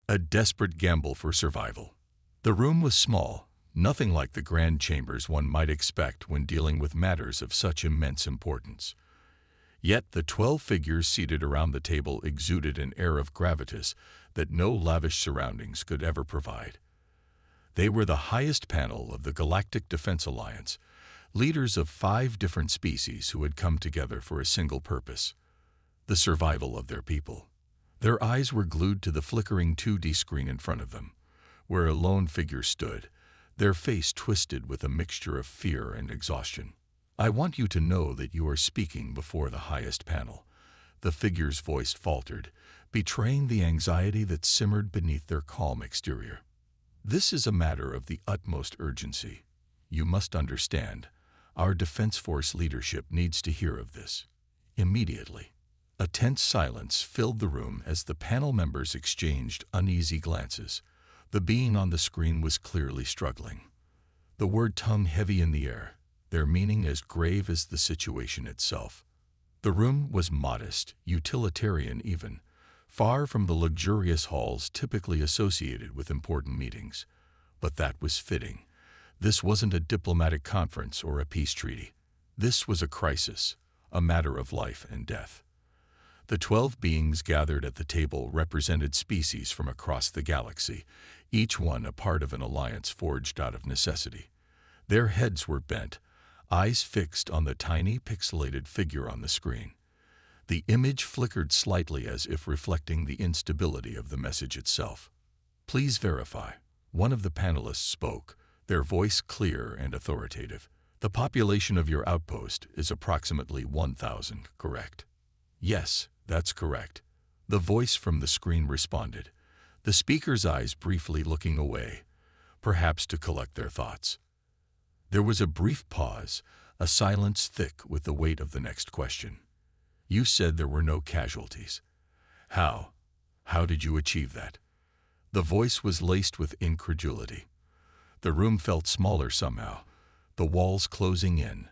A desperate gamble for survival. The room was small, nothing like the grand chambers one might expect when dealing with matters of such immense importance. Yet the 12 figures seated around the table exuded an air of gravitas that no lavish surroundings could ever provide. They were the highest panel of the Galactic Defense Alliance, leaders of 5 different species who had come together for a single purpose: the survival of their people. Their eyes were glued to the flickering 2D screen in front of them, where a lone figure stood, their face twisted with a mixture of fear and exhaustion. "I want you to know that you are speaking before the highest panel." The figure's voice faltered, betraying the anxiety that simmered beneath their calm exterior. "This is a matter of the utmost urgency. You must understand, our Defense Force leadership needs to hear of this immediately." A tense silence filled the room as the panel members exchanged uneasy glances. The being on the screen was clearly struggling. The word hung heavy in the air, their meaning as grave as the situation itself. The room was modest, utilitarian even, far from the luxurious halls typically associated with important meetings. But that was fitting. This wasn't a diplomatic conference or a peace treaty. This was a crisis, a matter of life and death. The 12 beings gathered at the table represented species from across the galaxy, each one a part of an alliance forged out of necessity. Their heads were bent, eyes fixed on the tiny pixelated figure on the screen. The image flickered slightly as if reflecting the instability of the message itself. "Please verify." One of the panelists spoke, their voice clear and authoritative. "The population of your outpost is approximately 1,000, correct?" "Yes, that's correct." The voice from the screen responded, the speaker's eyes briefly looking away, perhaps to collect their thoughts. There was a brief pause, a silence thick with the weight of the next question. "You said there were no casualties. How did you achieve that?" The voice was laced with incredulity. The room felt smaller somehow, the walls closing in,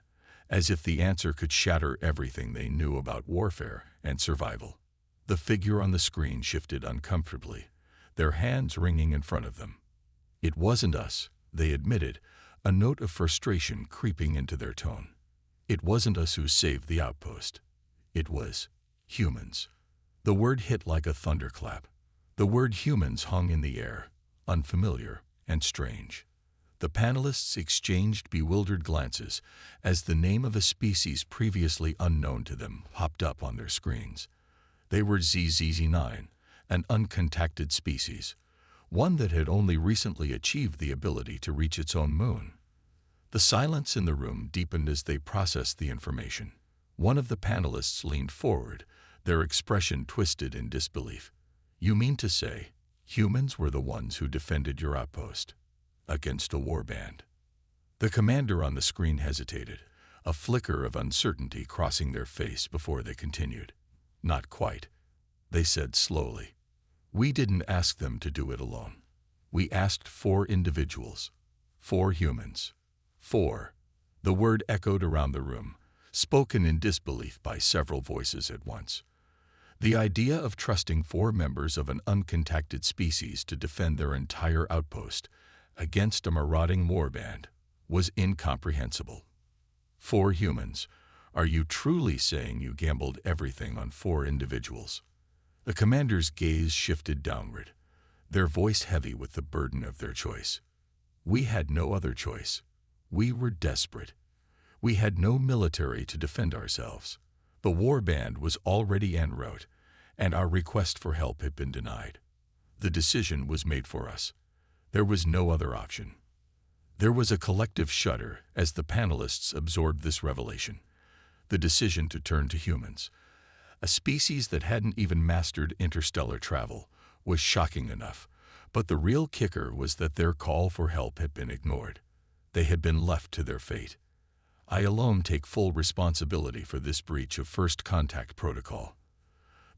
as if the answer could shatter everything they knew about warfare and survival. The figure on the screen shifted uncomfortably, their hands wringing in front of them. "It wasn't us," they admitted, a note of frustration creeping into their tone. "It wasn't us who saved the outpost. It was humans." The word hit like a thunderclap. The word humans hung in the air, unfamiliar and strange. The panelists exchanged bewildered glances as the name of a species previously unknown to them popped up on their screens. They were ZZZ9, an uncontacted species, one that had only recently achieved the ability to reach its own moon. The silence in the room deepened as they processed the information. One of the panelists leaned forward, their expression twisted in disbelief. "You mean to say humans were the ones who defended your outpost against a warband?" The commander on the screen hesitated, a flicker of uncertainty crossing their face before they continued. "Not quite," they said slowly. "We didn't ask them to do it alone. We asked 4 individuals, 4 humans. 4. The word echoed around the room, spoken in disbelief by several voices at once. The idea of trusting 4 members of an uncontacted species to defend their entire outpost against a marauding warband was incomprehensible. 4 humans. Are you truly saying you gambled everything on 4 individuals? The commander's gaze shifted downward, their voice heavy with the burden of their choice. We had no other choice. We were desperate. We had no military to defend ourselves. The warband was already en route, and our request for help had been denied. The decision was made for us. There was no other option. There was a collective shudder as the panelists absorbed this revelation. The decision to turn to humans, a species that hadn't even mastered interstellar travel, was shocking enough, but the real kicker was that their call for help had been ignored. They had been left to their fate. I alone take full responsibility for this breach of first contact protocol,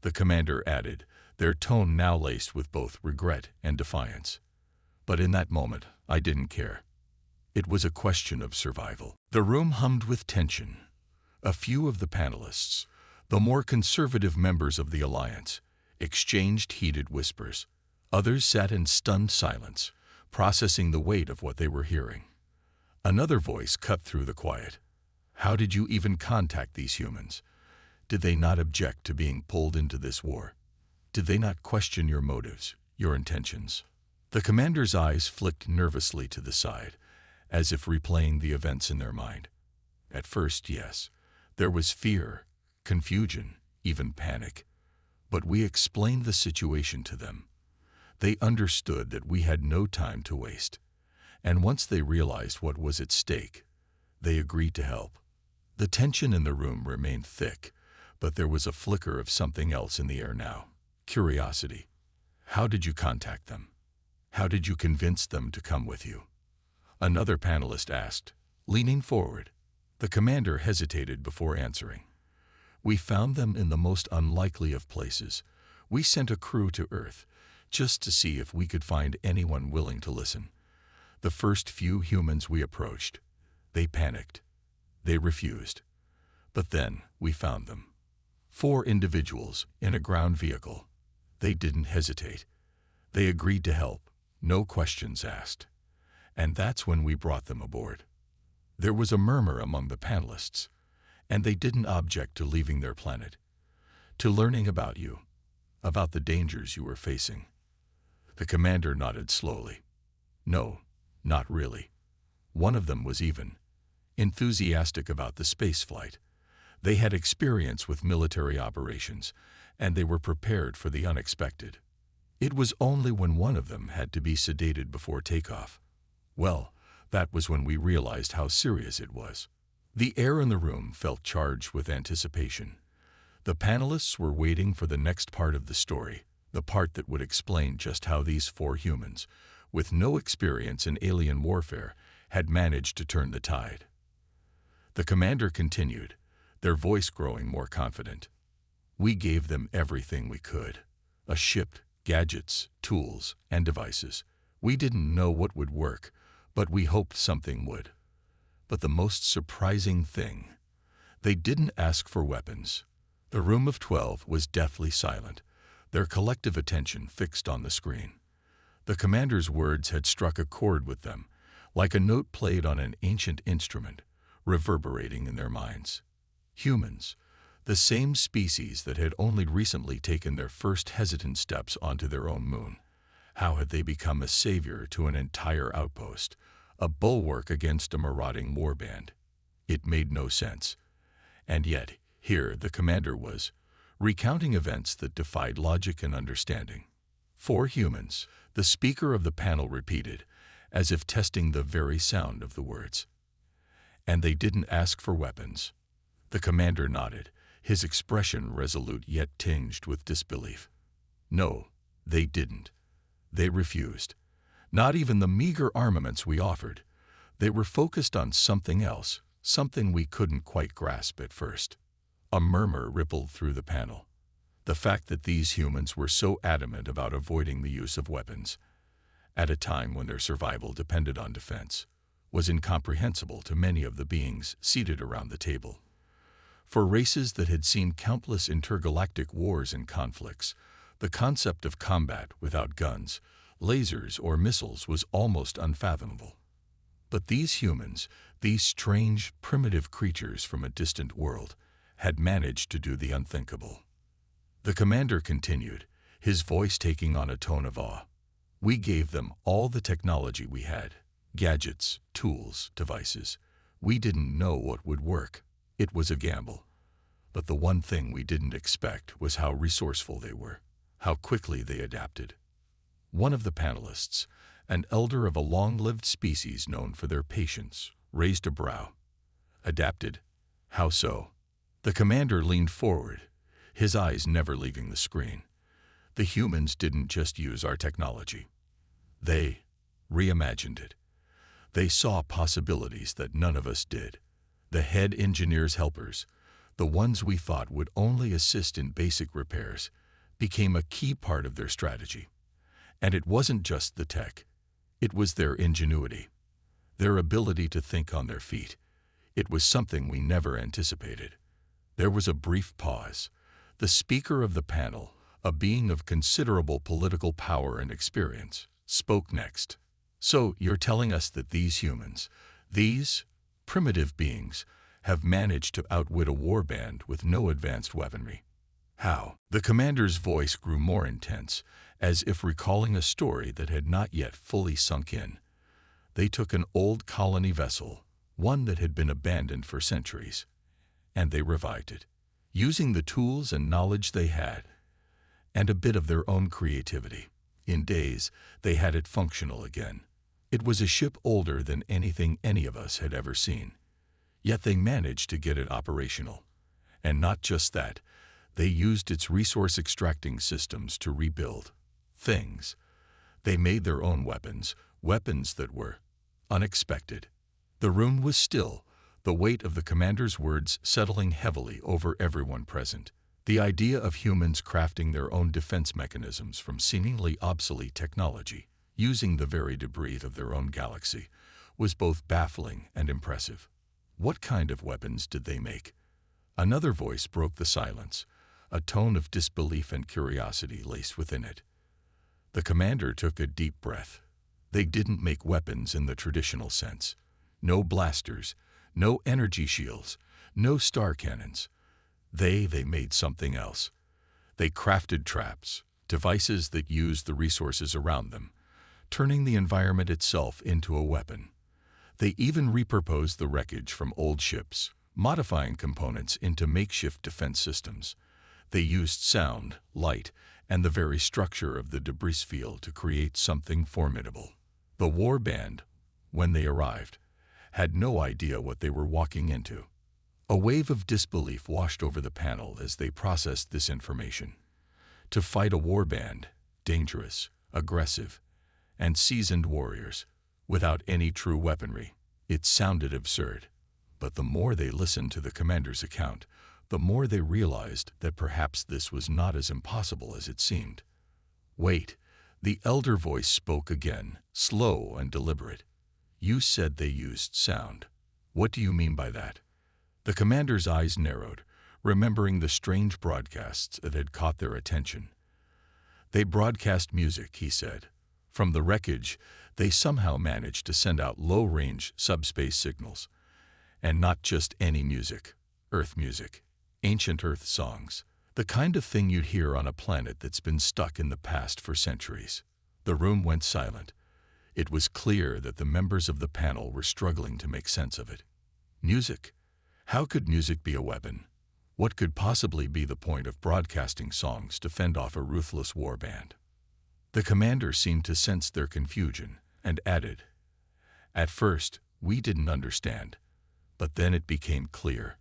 the commander added, their tone now laced with both regret and defiance. But in that moment, I didn't care. It was a question of survival. The room hummed with tension. A few of the panelists, the more conservative members of the alliance, exchanged heated whispers. Others sat in stunned silence, processing the weight of what they were hearing. Another voice cut through the quiet. How did you even contact these humans? Did they not object to being pulled into this war? Did they not question your motives, your intentions? The commander's eyes flicked nervously to the side, as if replaying the events in their mind. At first, yes, there was fear, confusion, even panic. But we explained the situation to them. They understood that we had no time to waste. And once they realized what was at stake, they agreed to help. The tension in the room remained thick, but there was a flicker of something else in the air now. Curiosity. How did you contact them? How did you convince them to come with you? Another panelist asked, leaning forward. The commander hesitated before answering. We found them in the most unlikely of places. We sent a crew to Earth, just to see if we could find anyone willing to listen. The first few humans we approached, they panicked. They refused. But then we found them. 4 individuals in a ground vehicle. They didn't hesitate. They agreed to help, no questions asked. And that's when we brought them aboard. There was a murmur among the panelists, and they didn't object to leaving their planet, to learning about you, about the dangers you were facing. The commander nodded slowly. No, not really. One of them was even enthusiastic about the space flight. They had experience with military operations, and they were prepared for the unexpected. It was only when one of them had to be sedated before takeoff. Well, that was when we realized how serious it was. The air in the room felt charged with anticipation. The panelists were waiting for the next part of the story, the part that would explain just how these 4 humans, with no experience in alien warfare, had managed to turn the tide. The commander continued, their voice growing more confident. We gave them everything we could. A ship, gadgets, tools, and devices. We didn't know what would work, but we hoped something would. But the most surprising thing, they didn't ask for weapons. The room of 12 was deathly silent, their collective attention fixed on the screen. The commander's words had struck a chord with them, like a note played on an ancient instrument, reverberating in their minds. Humans, the same species that had only recently taken their first hesitant steps onto their own moon. How had they become a savior to an entire outpost, a bulwark against a marauding warband? It made no sense. And yet, here the commander was, recounting events that defied logic and understanding. 4 humans, the speaker of the panel repeated, as if testing the very sound of the words. And they didn't ask for weapons. The commander nodded, his expression resolute yet tinged with disbelief. No, they didn't. They refused. Not even the meager armaments we offered. They were focused on something else, something we couldn't quite grasp at first. A murmur rippled through the panel. The fact that these humans were so adamant about avoiding the use of weapons, at a time when their survival depended on defense, was incomprehensible to many of the beings seated around the table. For races that had seen countless intergalactic wars and conflicts, the concept of combat without guns, lasers, or missiles was almost unfathomable. But these humans, these strange, primitive creatures from a distant world, had managed to do the unthinkable. The commander continued, his voice taking on a tone of awe. We gave them all the technology we had, gadgets, tools, devices. We didn't know what would work. It was a gamble. But the one thing we didn't expect was how resourceful they were, how quickly they adapted. One of the panelists, an elder of a long-lived species known for their patience, raised a brow. Adapted? How so? The commander leaned forward, his eyes never leaving the screen. The humans didn't just use our technology. They reimagined it. They saw possibilities that none of us did. The head engineer's helpers, the ones we thought would only assist in basic repairs, became a key part of their strategy. And it wasn't just the tech. It was their ingenuity, their ability to think on their feet. It was something we never anticipated. There was a brief pause. The speaker of the panel, a being of considerable political power and experience, spoke next. "So you're telling us that these humans, these primitive beings, have managed to outwit a warband with no advanced weaponry? How?" The commander's voice grew more intense, as if recalling a story that had not yet fully sunk in. "They took an old colony vessel, one that had been abandoned for centuries, and they revived it, using the tools and knowledge they had, and a bit of their own creativity. In days, they had it functional again. It was a ship older than anything any of us had ever seen. Yet they managed to get it operational. And not just that, they used its resource extracting systems to rebuild things. They made their own weapons, weapons that were unexpected." The room was still, the weight of the commander's words settling heavily over everyone present. The idea of humans crafting their own defense mechanisms from seemingly obsolete technology, using the very debris of their own galaxy, was both baffling and impressive. "What kind of weapons did they make?" Another voice broke the silence, a tone of disbelief and curiosity laced within it. The commander took a deep breath. "They didn't make weapons in the traditional sense. No blasters, no energy shields, no star cannons. They made something else. They crafted traps, devices that used the resources around them, turning the environment itself into a weapon. They even repurposed the wreckage from old ships, modifying components into makeshift defense systems. They used sound, light, and the very structure of the debris field to create something formidable. The warband, when they arrived, had no idea what they were walking into." A wave of disbelief washed over the panel as they processed this information. To fight a warband, dangerous, aggressive, and seasoned warriors, without any true weaponry, it sounded absurd. But the more they listened to the commander's account, the more they realized that perhaps this was not as impossible as it seemed. "Wait," the elder voice spoke again, slow and deliberate. "You said they used sound. What do you mean by that?" The commander's eyes narrowed, remembering the strange broadcasts that had caught their attention. "They broadcast music," he said. "From the wreckage, they somehow managed to send out low-range subspace signals. And not just any music, Earth music, ancient Earth songs, the kind of thing you'd hear on a planet that's been stuck in the past for centuries." The room went silent. It was clear that the members of the panel were struggling to make sense of it. Music? How could music be a weapon? What could possibly be the point of broadcasting songs to fend off a ruthless warband? The commander seemed to sense their confusion and added, "At first, we didn't understand, but then it became clear.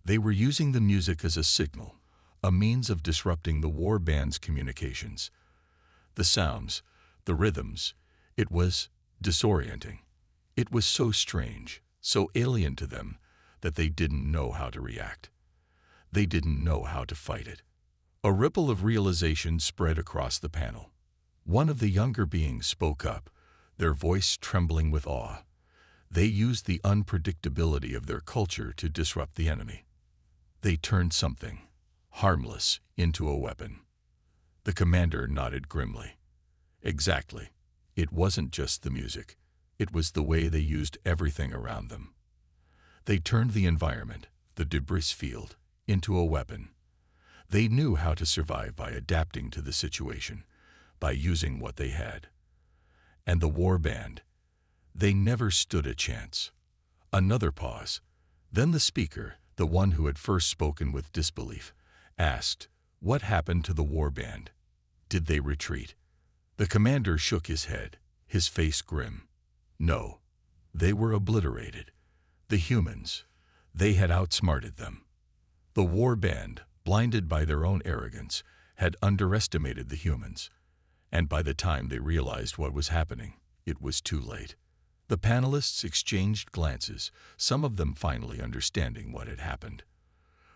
They were using the music as a signal, a means of disrupting the warband's communications. The sounds, the rhythms, it was disorienting. It was so strange, so alien to them, that they didn't know how to react. They didn't know how to fight it." A ripple of realization spread across the panel. One of the younger beings spoke up, their voice trembling with awe. "They used the unpredictability of their culture to disrupt the enemy. They turned something harmless into a weapon." The commander nodded grimly. "Exactly. It wasn't just the music. It was the way they used everything around them. They turned the environment, the debris field, into a weapon. They knew how to survive by adapting to the situation, by using what they had. And the warband, they never stood a chance." Another pause. Then the speaker, the one who had first spoken with disbelief, asked, "What happened to the warband? Did they retreat?" The commander shook his head, his face grim. "No. They were obliterated. The humans, they had outsmarted them. The warband, blinded by their own arrogance, had underestimated the humans. And by the time they realized what was happening, it was too late." The panelists exchanged glances, some of them finally understanding what had happened.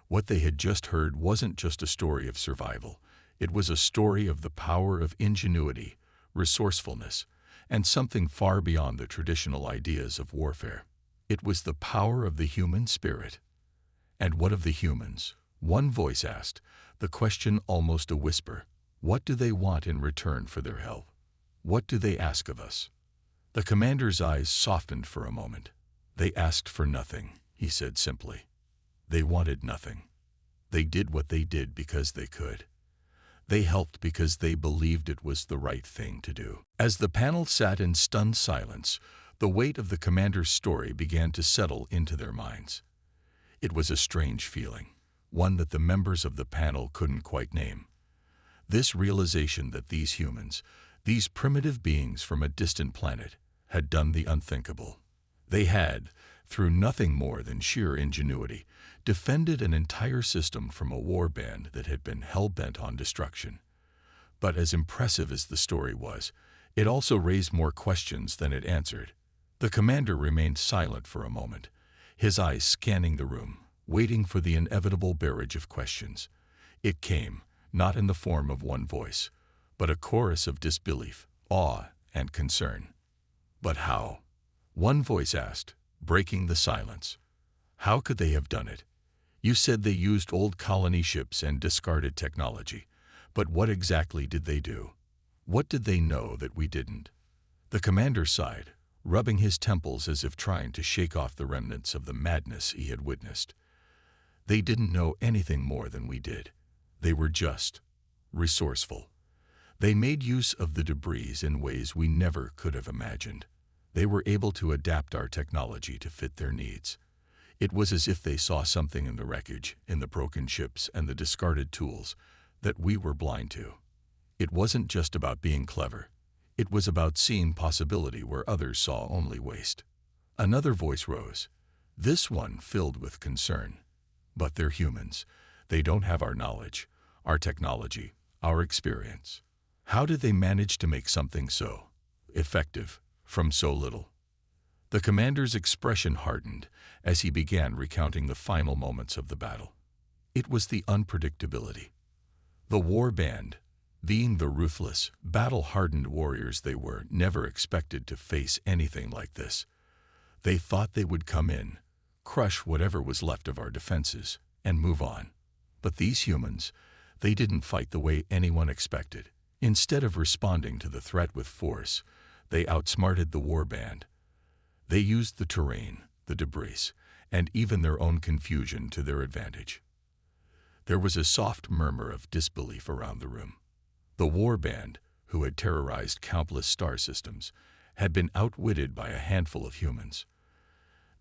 What they had just heard wasn't just a story of survival. It was a story of the power of ingenuity, resourcefulness, and something far beyond the traditional ideas of warfare. It was the power of the human spirit. And what of the humans? One voice asked, the question almost a whisper. What do they want in return for their help? What do they ask of us? The commander's eyes softened for a moment. They asked for nothing, he said simply. They wanted nothing. They did what they did because they could. They helped because they believed it was the right thing to do. As the panel sat in stunned silence, the weight of the commander's story began to settle into their minds. It was a strange feeling, one that the members of the panel couldn't quite name. This realization that these humans, these primitive beings from a distant planet, had done the unthinkable. They had, through nothing more than sheer ingenuity, defended an entire system from a war band that had been hell-bent on destruction. But as impressive as the story was, it also raised more questions than it answered. The commander remained silent for a moment, his eyes scanning the room, waiting for the inevitable barrage of questions. It came, not in the form of one voice, but a chorus of disbelief, awe, and concern. But how? One voice asked, breaking the silence. How could they have done it? You said they used old colony ships and discarded technology, but what exactly did they do? What did they know that we didn't? The commander sighed, rubbing his temples as if trying to shake off the remnants of the madness he had witnessed. They didn't know anything more than we did. They were just resourceful. They made use of the debris in ways we never could have imagined. They were able to adapt our technology to fit their needs. It was as if they saw something in the wreckage, in the broken ships and the discarded tools, that we were blind to. It wasn't just about being clever. It was about seeing possibility where others saw only waste. Another voice rose, this one filled with concern. But they're humans. They don't have our knowledge, our technology, our experience. How did they manage to make something so effective from so little? The commander's expression hardened as he began recounting the final moments of the battle. It was the unpredictability. The war band, being the ruthless, battle-hardened warriors they were, never expected to face anything like this. They thought they would come in, crush whatever was left of our defenses, and move on. But these humans, they didn't fight the way anyone expected. Instead of responding to the threat with force, they outsmarted the war band. They used the terrain, the debris, and even their own confusion to their advantage. There was a soft murmur of disbelief around the room. The war band, who had terrorized countless star systems, had been outwitted by a handful of humans.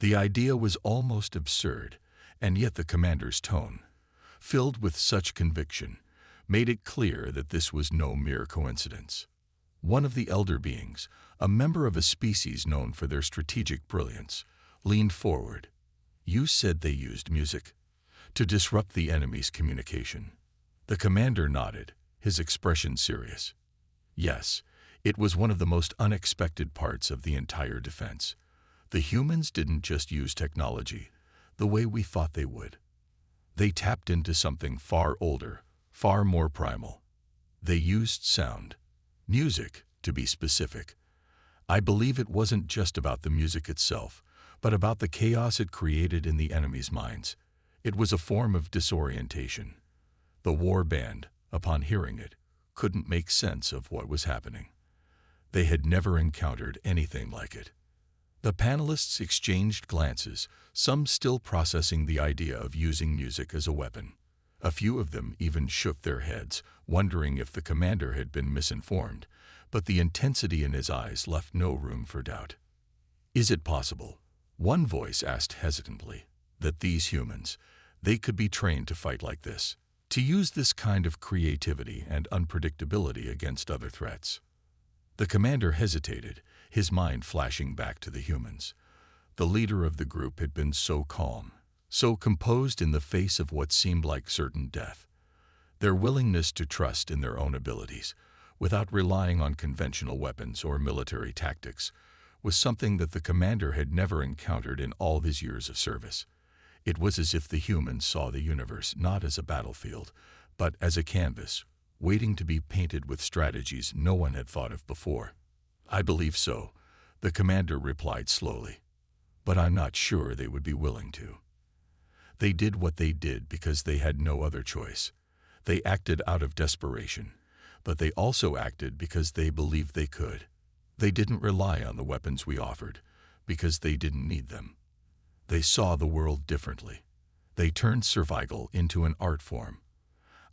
The idea was almost absurd, and yet the commander's tone, filled with such conviction, made it clear that this was no mere coincidence. One of the elder beings, a member of a species known for their strategic brilliance, leaned forward. You said they used music to disrupt the enemy's communication. The commander nodded, his expression serious. Yes, it was one of the most unexpected parts of the entire defense. The humans didn't just use technology the way we thought they would. They tapped into something far older, far more primal. They used sound. Music, to be specific. I believe it wasn't just about the music itself, but about the chaos it created in the enemy's minds. It was a form of disorientation. The war band, upon hearing it, couldn't make sense of what was happening. They had never encountered anything like it. The panelists exchanged glances, some still processing the idea of using music as a weapon. A few of them even shook their heads, wondering if the commander had been misinformed, but the intensity in his eyes left no room for doubt. Is it possible, one voice asked hesitantly, that these humans, they could be trained to fight like this, to use this kind of creativity and unpredictability against other threats? The commander hesitated, his mind flashing back to the humans. The leader of the group had been so calm, so composed in the face of what seemed like certain death. Their willingness to trust in their own abilities, without relying on conventional weapons or military tactics, was something that the commander had never encountered in all his years of service. It was as if the humans saw the universe not as a battlefield, but as a canvas, waiting to be painted with strategies no one had thought of before. I believe so, the commander replied slowly, but I'm not sure they would be willing to. They did what they did because they had no other choice. They acted out of desperation, but they also acted because they believed they could. They didn't rely on the weapons we offered because they didn't need them. They saw the world differently. They turned survival into an art form.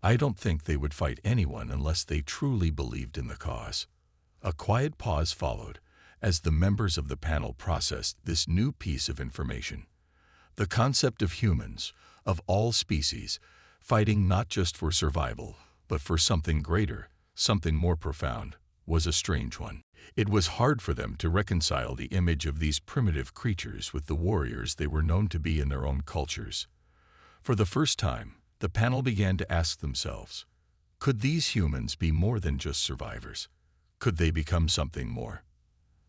I don't think they would fight anyone unless they truly believed in the cause. A quiet pause followed as the members of the panel processed this new piece of information. The concept of humans, of all species, fighting not just for survival, but for something greater, something more profound, was a strange one. It was hard for them to reconcile the image of these primitive creatures with the warriors they were known to be in their own cultures. For the first time, the panel began to ask themselves, could these humans be more than just survivors? Could they become something more?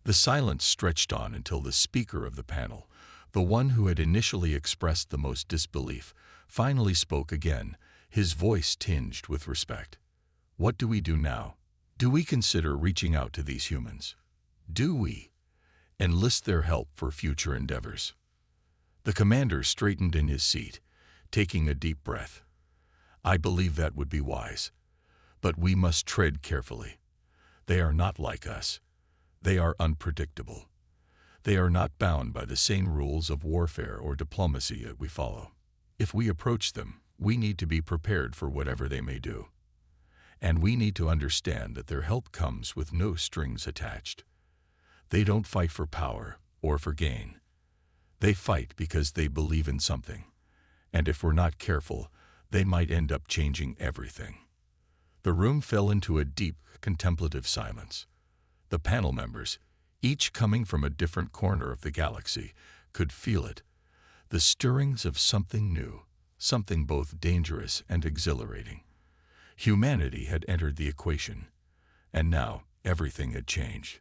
The silence stretched on until the speaker of the panel, the one who had initially expressed the most disbelief, finally spoke again, his voice tinged with respect. What do we do now? Do we consider reaching out to these humans? Do we enlist their help for future endeavors? The commander straightened in his seat, taking a deep breath. I believe that would be wise. But we must tread carefully. They are not like us. They are unpredictable. They are not bound by the same rules of warfare or diplomacy that we follow. If we approach them, we need to be prepared for whatever they may do. And we need to understand that their help comes with no strings attached. They don't fight for power or for gain. They fight because they believe in something. And if we're not careful, they might end up changing everything. The room fell into a deep, contemplative silence. The panel members, each coming from a different corner of the galaxy, could feel it. The stirrings of something new, something both dangerous and exhilarating. Humanity had entered the equation, and now everything had changed.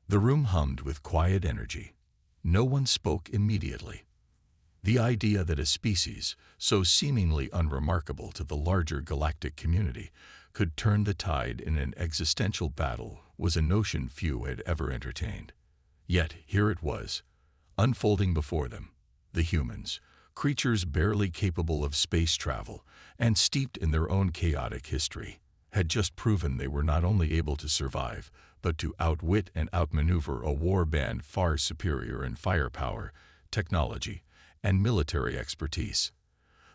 The room hummed with quiet energy. No one spoke immediately. The idea that a species, so seemingly unremarkable to the larger galactic community, could turn the tide in an existential battle was a notion few had ever entertained. Yet here it was, unfolding before them. The humans, creatures barely capable of space travel and steeped in their own chaotic history, had just proven they were not only able to survive, but to outwit and outmaneuver a war band far superior in firepower, technology, and military expertise.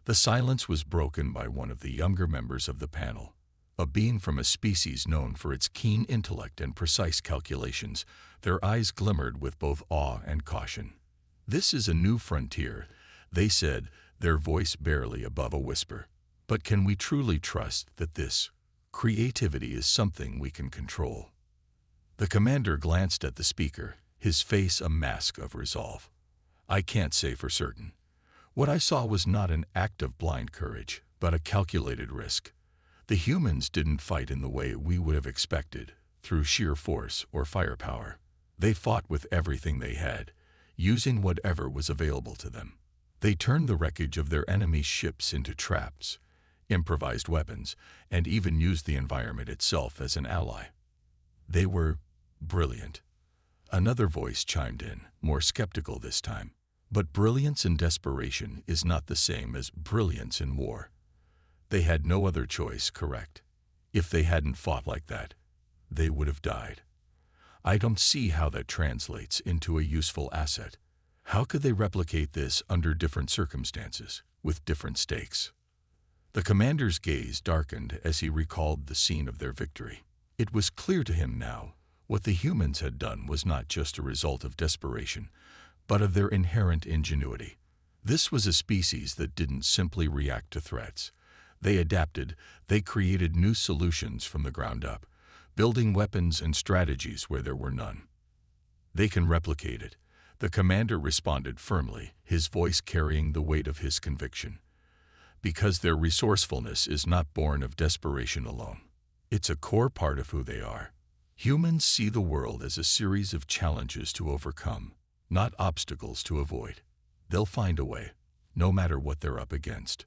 The silence was broken by one of the younger members of the panel, a being from a species known for its keen intellect and precise calculations. Their eyes glimmered with both awe and caution. This is a new frontier, they said, their voice barely above a whisper. But can we truly trust that this creativity is something we can control? The commander glanced at the speaker, his face a mask of resolve. I can't say for certain. What I saw was not an act of blind courage, but a calculated risk. The humans didn't fight in the way we would have expected, through sheer force or firepower. They fought with everything they had, using whatever was available to them. They turned the wreckage of their enemy's ships into traps, improvised weapons, and even used the environment itself as an ally. They were brilliant. Another voice chimed in, more skeptical this time. But brilliance in desperation is not the same as brilliance in war. They had no other choice, correct? If they hadn't fought like that, they would have died. I don't see how that translates into a useful asset. How could they replicate this under different circumstances, with different stakes? The commander's gaze darkened as he recalled the scene of their victory. It was clear to him now, what the humans had done was not just a result of desperation, but of their inherent ingenuity. This was a species that didn't simply react to threats. They adapted, they created new solutions from the ground up, building weapons and strategies where there were none. They can replicate it. The commander responded firmly, his voice carrying the weight of his conviction. Because their resourcefulness is not born of desperation alone. It's a core part of who they are. Humans see the world as a series of challenges to overcome, not obstacles to avoid. They'll find a way, no matter what they're up against.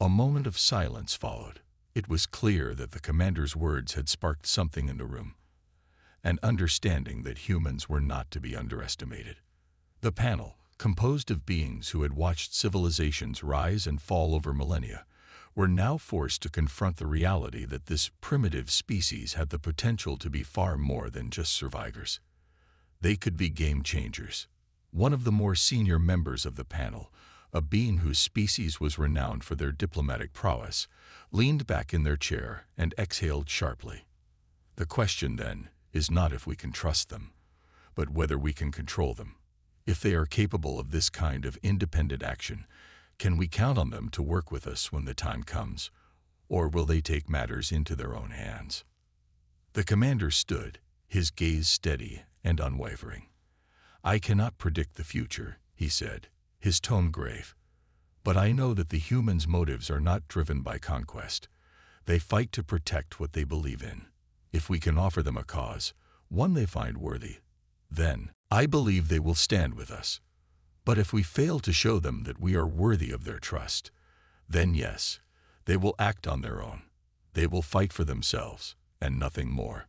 A moment of silence followed. It was clear that the commander's words had sparked something in the room, an understanding that humans were not to be underestimated. The panel, composed of beings who had watched civilizations rise and fall over millennia, were now forced to confront the reality that this primitive species had the potential to be far more than just survivors. They could be game changers. One of the more senior members of the panel, a being whose species was renowned for their diplomatic prowess, leaned back in their chair and exhaled sharply. The question, then, is not if we can trust them, but whether we can control them. If they are capable of this kind of independent action, can we count on them to work with us when the time comes, or will they take matters into their own hands? The commander stood, his gaze steady and unwavering. "I cannot predict the future," he said, his tone grave. "But I know that the humans' motives are not driven by conquest. They fight to protect what they believe in. If we can offer them a cause, one they find worthy, then I believe they will stand with us. But if we fail to show them that we are worthy of their trust, then yes, they will act on their own. They will fight for themselves, and nothing more."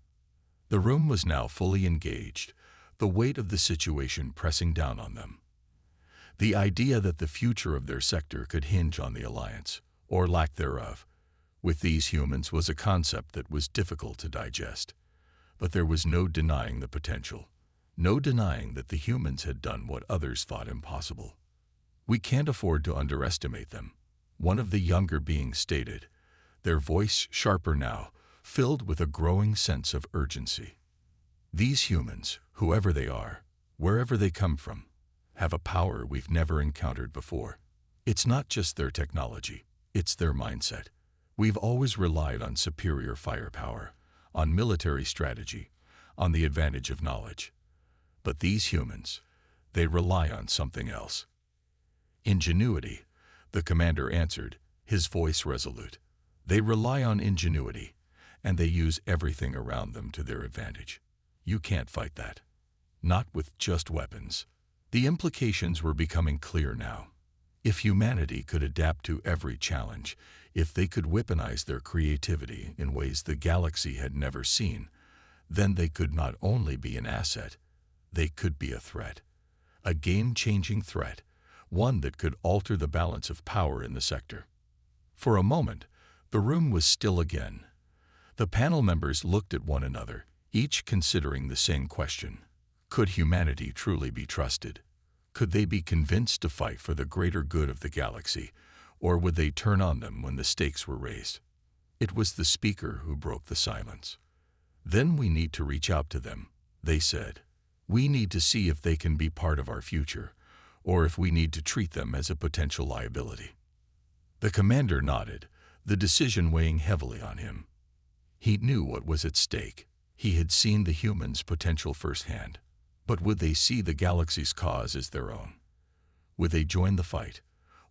The room was now fully engaged, the weight of the situation pressing down on them. The idea that the future of their sector could hinge on the alliance, or lack thereof, with these humans was a concept that was difficult to digest. But there was no denying the potential, no denying that the humans had done what others thought impossible. "We can't afford to underestimate them," one of the younger beings stated, their voice sharper now, filled with a growing sense of urgency. "These humans, whoever they are, wherever they come from, have a power we've never encountered before. It's not just their technology, it's their mindset. We've always relied on superior firepower, on military strategy, on the advantage of knowledge. But these humans, they rely on something else." "Ingenuity," the commander answered, his voice resolute. "They rely on ingenuity, and they use everything around them to their advantage. You can't fight that. Not with just weapons." The implications were becoming clear now. If humanity could adapt to every challenge, if they could weaponize their creativity in ways the galaxy had never seen, then they could not only be an asset, they could be a threat. A game-changing threat, one that could alter the balance of power in the sector. For a moment, the room was still again. The panel members looked at one another, each considering the same question. Could humanity truly be trusted? Could they be convinced to fight for the greater good of the galaxy, or would they turn on them when the stakes were raised? It was the speaker who broke the silence. "Then we need to reach out to them," they said. "We need to see if they can be part of our future, or if we need to treat them as a potential liability." The commander nodded, the decision weighing heavily on him. He knew what was at stake. He had seen the humans' potential firsthand. But would they see the galaxy's cause as their own? Would they join the fight,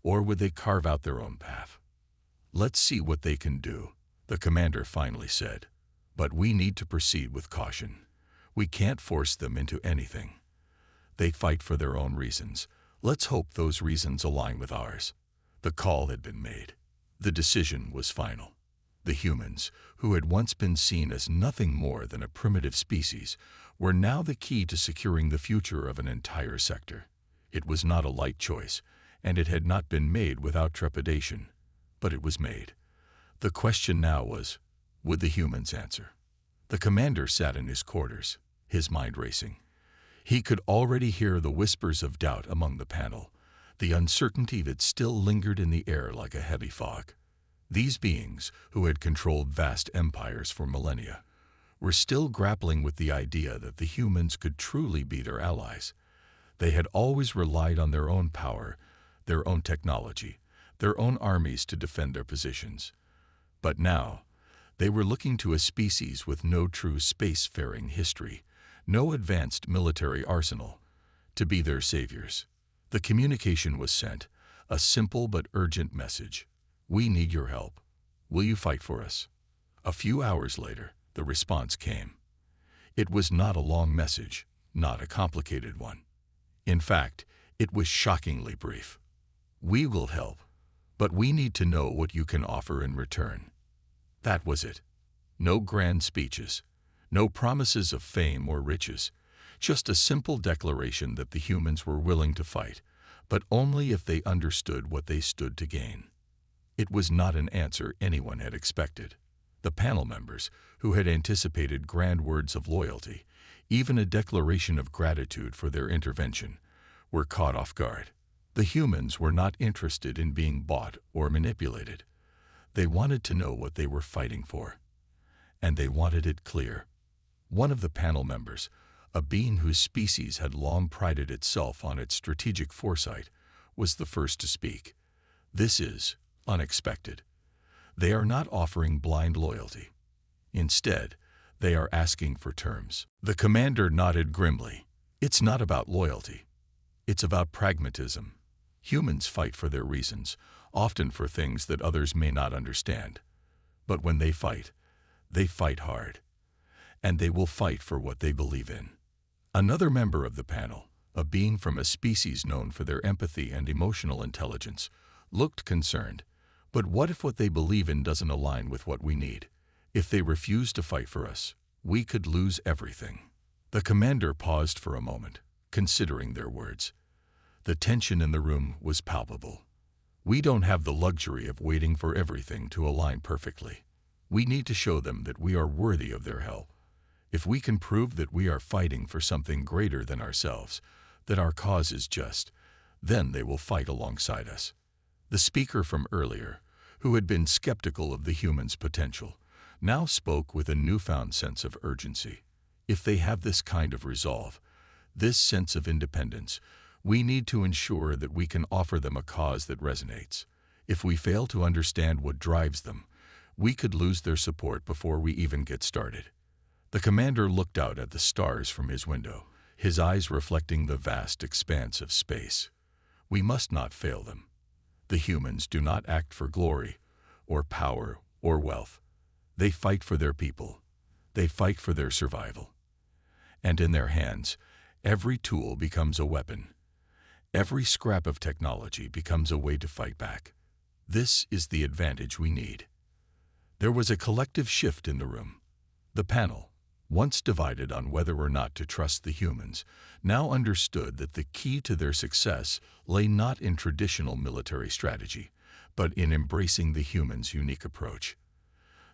or would they carve out their own path? "Let's see what they can do," the commander finally said. "But we need to proceed with caution. We can't force them into anything. They fight for their own reasons. Let's hope those reasons align with ours." The call had been made. The decision was final. The humans, who had once been seen as nothing more than a primitive species, were now the key to securing the future of an entire sector. It was not a light choice, and it had not been made without trepidation, but it was made. The question now was, would the humans answer? The commander sat in his quarters, his mind racing. He could already hear the whispers of doubt among the panel, the uncertainty that still lingered in the air like a heavy fog. These beings, who had controlled vast empires for millennia, were still grappling with the idea that the humans could truly be their allies. They had always relied on their own power, their own technology, their own armies to defend their positions. But now, they were looking to a species with no true spacefaring history, no advanced military arsenal, to be their saviors. The communication was sent, a simple but urgent message. "We need your help. Will you fight for us?" A few hours later, the response came. It was not a long message, not a complicated one. In fact, it was shockingly brief. "We will help, but we need to know what you can offer in return." That was it. No grand speeches, no promises of fame or riches, just a simple declaration that the humans were willing to fight, but only if they understood what they stood to gain. It was not an answer anyone had expected. The panel members, who had anticipated grand words of loyalty, even a declaration of gratitude for their intervention, were caught off guard. The humans were not interested in being bought or manipulated. They wanted to know what they were fighting for, and they wanted it clear. One of the panel members, a being whose species had long prided itself on its strategic foresight, was the first to speak. This is unexpected. They are not offering blind loyalty. Instead, they are asking for terms. The commander nodded grimly. It's not about loyalty. It's about pragmatism. Humans fight for their reasons, often for things that others may not understand. But when they fight hard. And they will fight for what they believe in. Another member of the panel, a being from a species known for their empathy and emotional intelligence, looked concerned. But what if what they believe in doesn't align with what we need? If they refuse to fight for us, we could lose everything. The commander paused for a moment, considering their words. The tension in the room was palpable. We don't have the luxury of waiting for everything to align perfectly. We need to show them that we are worthy of their help. If we can prove that we are fighting for something greater than ourselves, that our cause is just, then they will fight alongside us. The speaker from earlier, who had been skeptical of the humans' potential, now spoke with a newfound sense of urgency. If they have this kind of resolve, this sense of independence, we need to ensure that we can offer them a cause that resonates. If we fail to understand what drives them, we could lose their support before we even get started. The commander looked out at the stars from his window, his eyes reflecting the vast expanse of space. We must not fail them. The humans do not act for glory, or power, or wealth. They fight for their people. They fight for their survival. And in their hands, every tool becomes a weapon. Every scrap of technology becomes a way to fight back. This is the advantage we need. There was a collective shift in the room. The panel, once divided on whether or not to trust the humans, now understood that the key to their success lay not in traditional military strategy, but in embracing the humans' unique approach.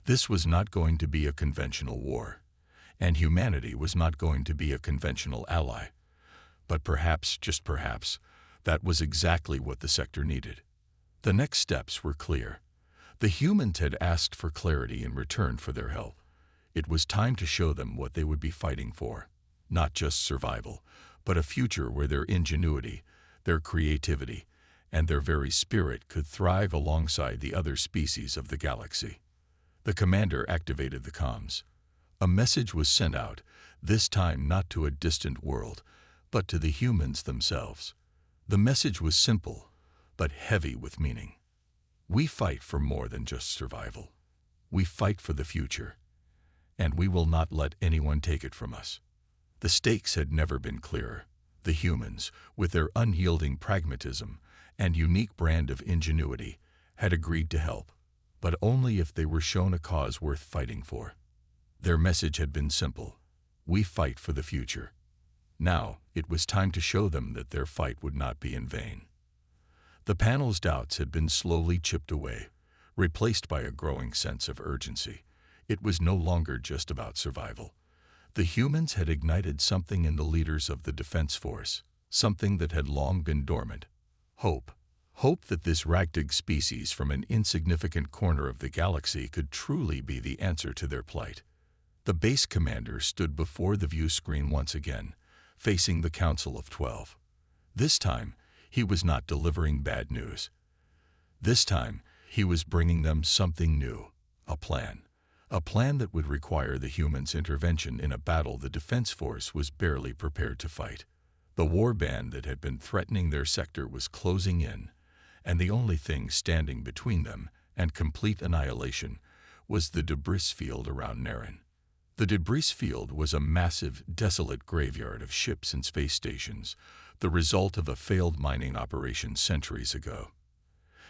This was not going to be a conventional war, and humanity was not going to be a conventional ally. But perhaps, just perhaps, that was exactly what the sector needed. The next steps were clear. The humans had asked for clarity in return for their help. It was time to show them what they would be fighting for. Not just survival, but a future where their ingenuity, their creativity, and their very spirit could thrive alongside the other species of the galaxy. The commander activated the comms. A message was sent out, this time not to a distant world, but to the humans themselves. The message was simple, but heavy with meaning. We fight for more than just survival. We fight for the future, and we will not let anyone take it from us. The stakes had never been clearer. The humans, with their unyielding pragmatism and unique brand of ingenuity, had agreed to help, but only if they were shown a cause worth fighting for. Their message had been simple: we fight for the future. Now, it was time to show them that their fight would not be in vain. The panel's doubts had been slowly chipped away, replaced by a growing sense of urgency. It was no longer just about survival. The humans had ignited something in the leaders of the defense force, something that had long been dormant. Hope. Hope that this ragtag species from an insignificant corner of the galaxy could truly be the answer to their plight. The base commander stood before the view screen once again, facing the Council of 12. This time, he was not delivering bad news. This time, he was bringing them something new, a plan. A plan that would require the humans' intervention in a battle the defense force was barely prepared to fight. The war band that had been threatening their sector was closing in, and the only thing standing between them and complete annihilation was the debris field around Naren. The debris field was a massive, desolate graveyard of ships and space stations, the result of a failed mining operation centuries ago.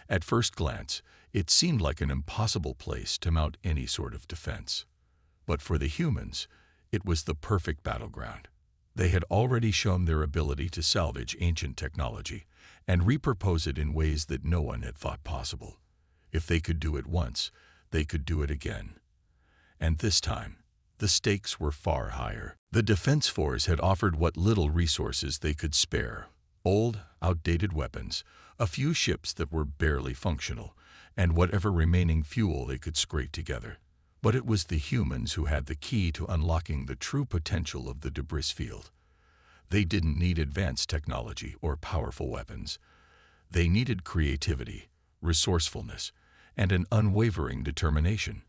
At first glance, it seemed like an impossible place to mount any sort of defense. But for the humans, it was the perfect battleground. They had already shown their ability to salvage ancient technology and repurpose it in ways that no one had thought possible. If they could do it once, they could do it again. And this time, the stakes were far higher. The Defense Force had offered what little resources they could spare: old, outdated weapons, a few ships that were barely functional, and whatever remaining fuel they could scrape together. But it was the humans who had the key to unlocking the true potential of the debris field. They didn't need advanced technology or powerful weapons. They needed creativity, resourcefulness, and an unwavering determination.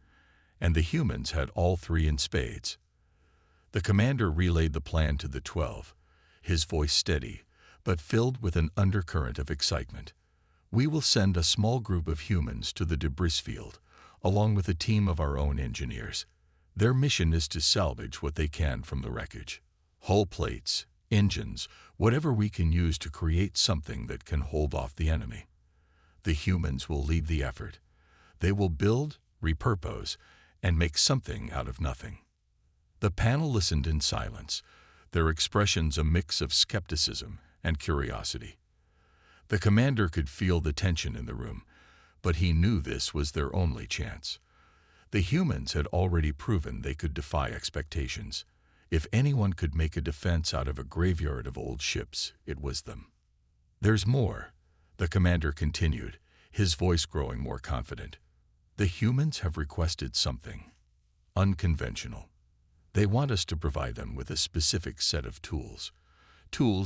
And the humans had all three in spades. The commander relayed the plan to the 12, his voice steady, but filled with an undercurrent of excitement. "We will send a small group of humans to the debris field, along with a team of our own engineers. Their mission is to salvage what they can from the wreckage. Hull plates, engines, whatever we can use to create something that can hold off the enemy. The humans will lead the effort. They will build, repurpose, and make something out of nothing." The panel listened in silence, their expressions a mix of skepticism and curiosity. The commander could feel the tension in the room, but he knew this was their only chance. The humans had already proven they could defy expectations. If anyone could make a defense out of a graveyard of old ships, it was them. "There's more," the commander continued, his voice growing more confident. "The humans have requested something unconventional. They want us to provide them with a specific set of tools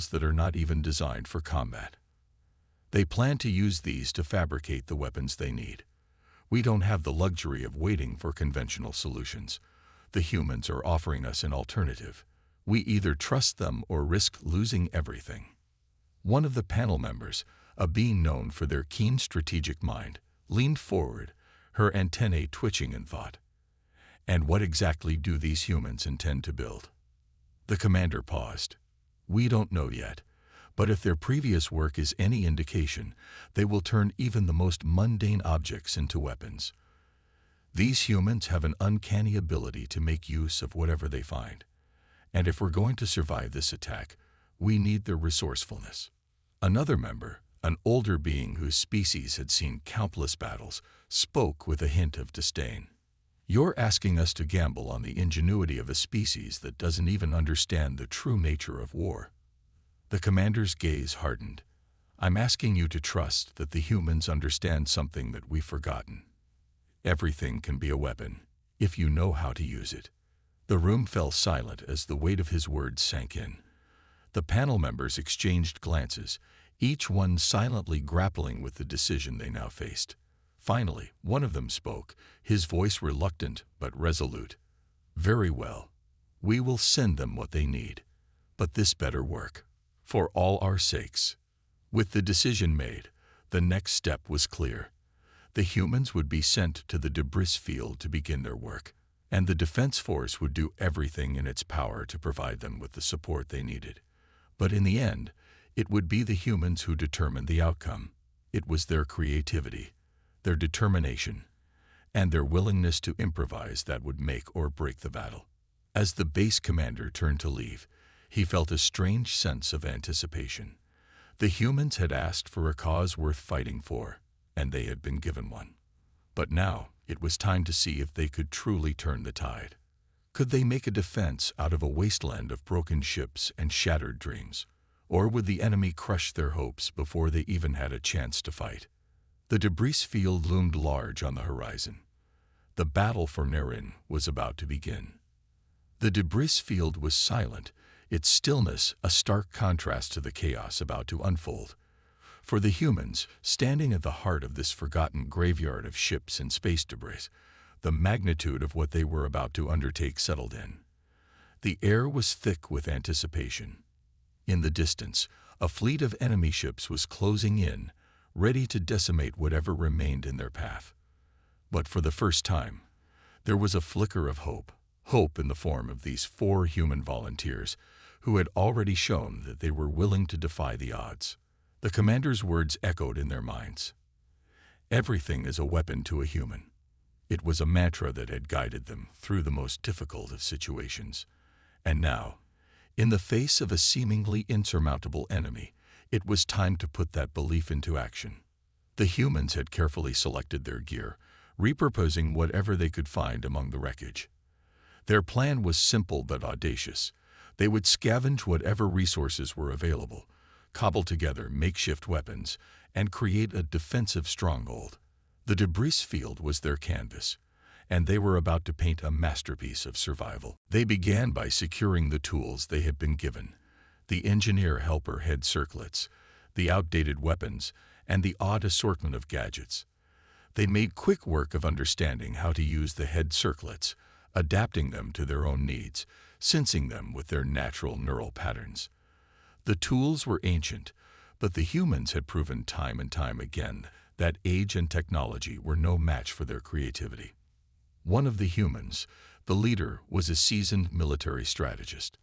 that are not even designed for combat. They plan to use these to fabricate the weapons they need. We don't have the luxury of waiting for conventional solutions. The humans are offering us an alternative. We either trust them or risk losing everything." One of the panel members, a being known for their keen strategic mind, leaned forward, her antennae twitching in thought. "And what exactly do these humans intend to build?" The commander paused. "We don't know yet, but if their previous work is any indication, they will turn even the most mundane objects into weapons. These humans have an uncanny ability to make use of whatever they find. And if we're going to survive this attack, we need their resourcefulness." Another member, an older being whose species had seen countless battles, spoke with a hint of disdain. "You're asking us to gamble on the ingenuity of a species that doesn't even understand the true nature of war." The commander's gaze hardened. "I'm asking you to trust that the humans understand something that we've forgotten. Everything can be a weapon, if you know how to use it." The room fell silent as the weight of his words sank in. The panel members exchanged glances, each one silently grappling with the decision they now faced. Finally, one of them spoke, his voice reluctant but resolute. "Very well. We will send them what they need. But this better work. For all our sakes." With the decision made, the next step was clear. The humans would be sent to the debris field to begin their work, and the Defense Force would do everything in its power to provide them with the support they needed. But in the end, it would be the humans who determined the outcome. It was their creativity, their determination, and their willingness to improvise that would make or break the battle. As the base commander turned to leave, he felt a strange sense of anticipation. The humans had asked for a cause worth fighting for, and they had been given one. But now it was time to see if they could truly turn the tide. Could they make a defense out of a wasteland of broken ships and shattered dreams? Or would the enemy crush their hopes before they even had a chance to fight? The debris field loomed large on the horizon. The battle for Nerin was about to begin. The debris field was silent, its stillness a stark contrast to the chaos about to unfold. For the humans, standing at the heart of this forgotten graveyard of ships and space debris, the magnitude of what they were about to undertake settled in. The air was thick with anticipation. In the distance, a fleet of enemy ships was closing in, ready to decimate whatever remained in their path. But for the first time, there was a flicker of hope in the form of these 4 human volunteers who had already shown that they were willing to defy the odds. The commander's words echoed in their minds. Everything is a weapon to a human. It was a mantra that had guided them through the most difficult of situations. And now, In the face of a seemingly insurmountable enemy, it was time to put that belief into action. The humans had carefully selected their gear, repurposing whatever they could find among the wreckage. Their plan was simple but audacious. They would scavenge whatever resources were available, cobble together makeshift weapons, and create a defensive stronghold. The debris field was their canvas, and they were about to paint a masterpiece of survival. They began by securing the tools they had been given: the engineer helper head circlets, the outdated weapons, and the odd assortment of gadgets. They made quick work of understanding how to use the head circlets, adapting them to their own needs, sensing them with their natural neural patterns. The tools were ancient, but the humans had proven time and time again that age and technology were no match for their creativity. One of the humans, the leader, was a seasoned military strategist.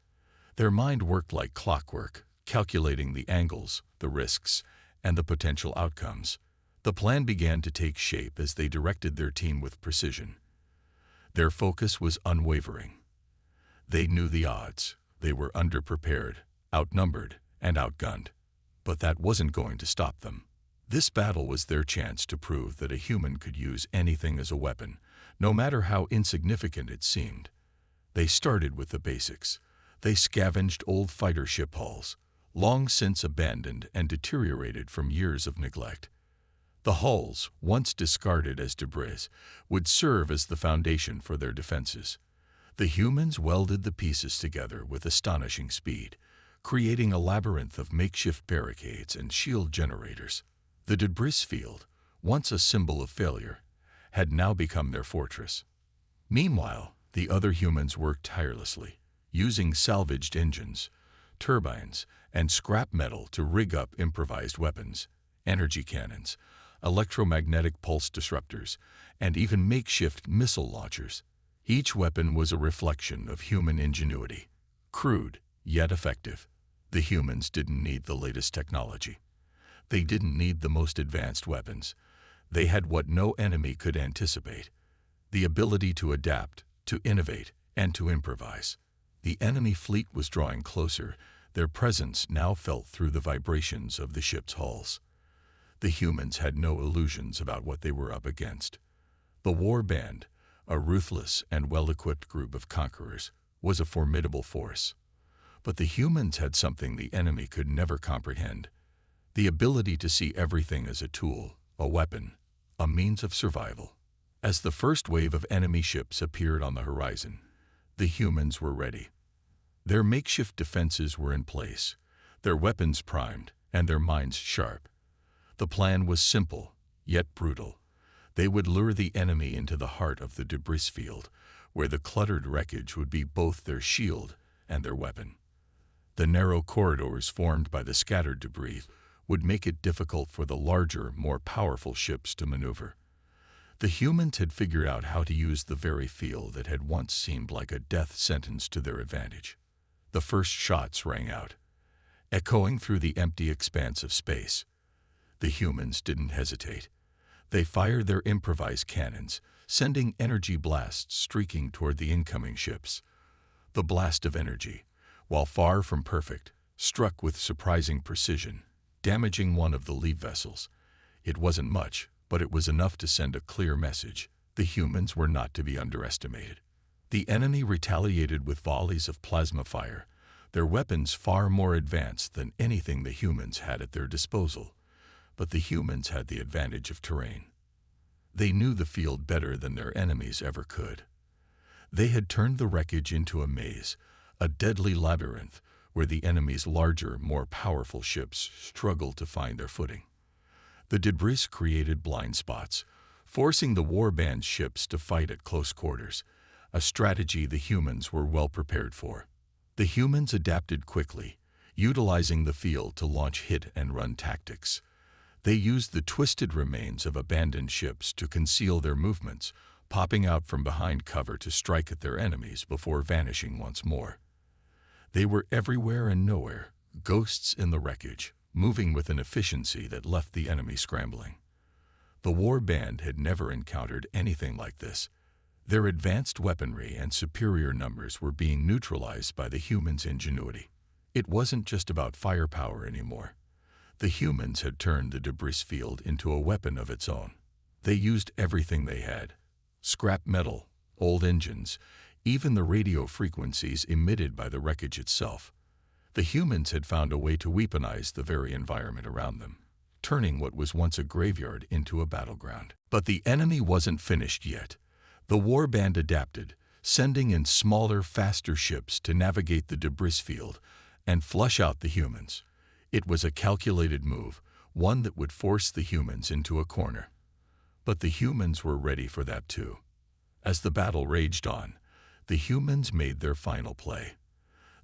Their mind worked like clockwork, calculating the angles, the risks, and the potential outcomes. The plan began to take shape as they directed their team with precision. Their focus was unwavering. They knew the odds. They were underprepared, outnumbered, and outgunned. But that wasn't going to stop them. This battle was their chance to prove that a human could use anything as a weapon, no matter how insignificant it seemed. They started with the basics. They scavenged old fighter ship hulls, long since abandoned and deteriorated from years of neglect. The hulls, once discarded as debris, would serve as the foundation for their defenses. The humans welded the pieces together with astonishing speed, creating a labyrinth of makeshift barricades and shield generators. The debris field, once a symbol of failure, had now become their fortress. Meanwhile, the other humans worked tirelessly, using salvaged engines, turbines, and scrap metal to rig up improvised weapons, energy cannons, electromagnetic pulse disruptors, and even makeshift missile launchers. Each weapon was a reflection of human ingenuity, crude yet effective. The humans didn't need the latest technology. They didn't need the most advanced weapons. They had what no enemy could anticipate: the ability to adapt, to innovate, and to improvise. The enemy fleet was drawing closer. Their presence now felt through the vibrations of the ship's hulls. The humans had no illusions about what they were up against. The war band, a ruthless and well-equipped group of conquerors, was a formidable force. But the humans had something the enemy could never comprehend: the ability to see everything as a tool, a weapon, a means of survival. As the first wave of enemy ships appeared on the horizon, the humans were ready. Their makeshift defenses were in place, their weapons primed, and their minds sharp. The plan was simple, yet brutal. They would lure the enemy into the heart of the debris field, where the cluttered wreckage would be both their shield and their weapon. The narrow corridors formed by the scattered debris would make it difficult for the larger, more powerful ships to maneuver. The humans had figured out how to use the very field that had once seemed like a death sentence to their advantage. The first shots rang out, echoing through the empty expanse of space. The humans didn't hesitate. They fired their improvised cannons, sending energy blasts streaking toward the incoming ships. The blast of energy, while far from perfect, struck with surprising precision, damaging one of the lead vessels. It wasn't much, but it was enough to send a clear message: the humans were not to be underestimated. The enemy retaliated with volleys of plasma fire, their weapons far more advanced than anything the humans had at their disposal. But the humans had the advantage of terrain. They knew the field better than their enemies ever could. They had turned the wreckage into a maze, a deadly labyrinth where the enemy's larger, more powerful ships struggled to find their footing. The debris created blind spots, forcing the warband ships to fight at close quarters, a strategy the humans were well prepared for. The humans adapted quickly, utilizing the field to launch hit-and-run tactics. They used the twisted remains of abandoned ships to conceal their movements, popping out from behind cover to strike at their enemies before vanishing once more. They were everywhere and nowhere, ghosts in the wreckage, moving with an efficiency that left the enemy scrambling. The war band had never encountered anything like this. Their advanced weaponry and superior numbers were being neutralized by the humans' ingenuity. It wasn't just about firepower anymore. The humans had turned the debris field into a weapon of its own. They used everything they had: scrap metal, old engines, even the radio frequencies emitted by the wreckage itself. The humans had found a way to weaponize the very environment around them, turning what was once a graveyard into a battleground. But the enemy wasn't finished yet. The warband adapted, sending in smaller, faster ships to navigate the debris field and flush out the humans. It was a calculated move, one that would force the humans into a corner. But the humans were ready for that too. As the battle raged on, the humans made their final play.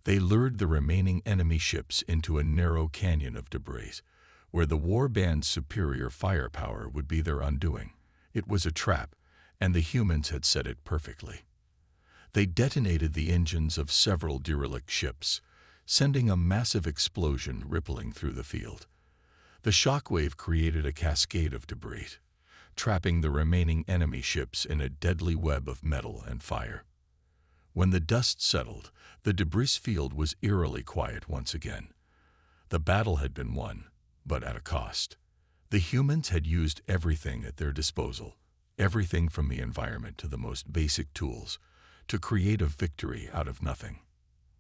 They lured the remaining enemy ships into a narrow canyon of debris, where the warband's superior firepower would be their undoing. It was a trap, and the humans had set it perfectly. They detonated the engines of several derelict ships, sending a massive explosion rippling through the field. The shockwave created a cascade of debris, trapping the remaining enemy ships in a deadly web of metal and fire. When the dust settled, the debris field was eerily quiet once again. The battle had been won, but at a cost. The humans had used everything at their disposal, everything from the environment to the most basic tools, to create a victory out of nothing.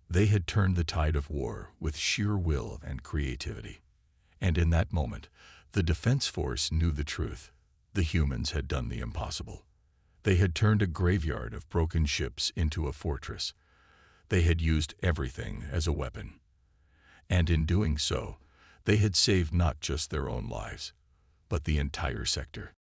They had turned the tide of war with sheer will and creativity. And in that moment, the defense force knew the truth. The humans had done the impossible. They had turned a graveyard of broken ships into a fortress. They had used everything as a weapon. And in doing so, they had saved not just their own lives, but the entire sector.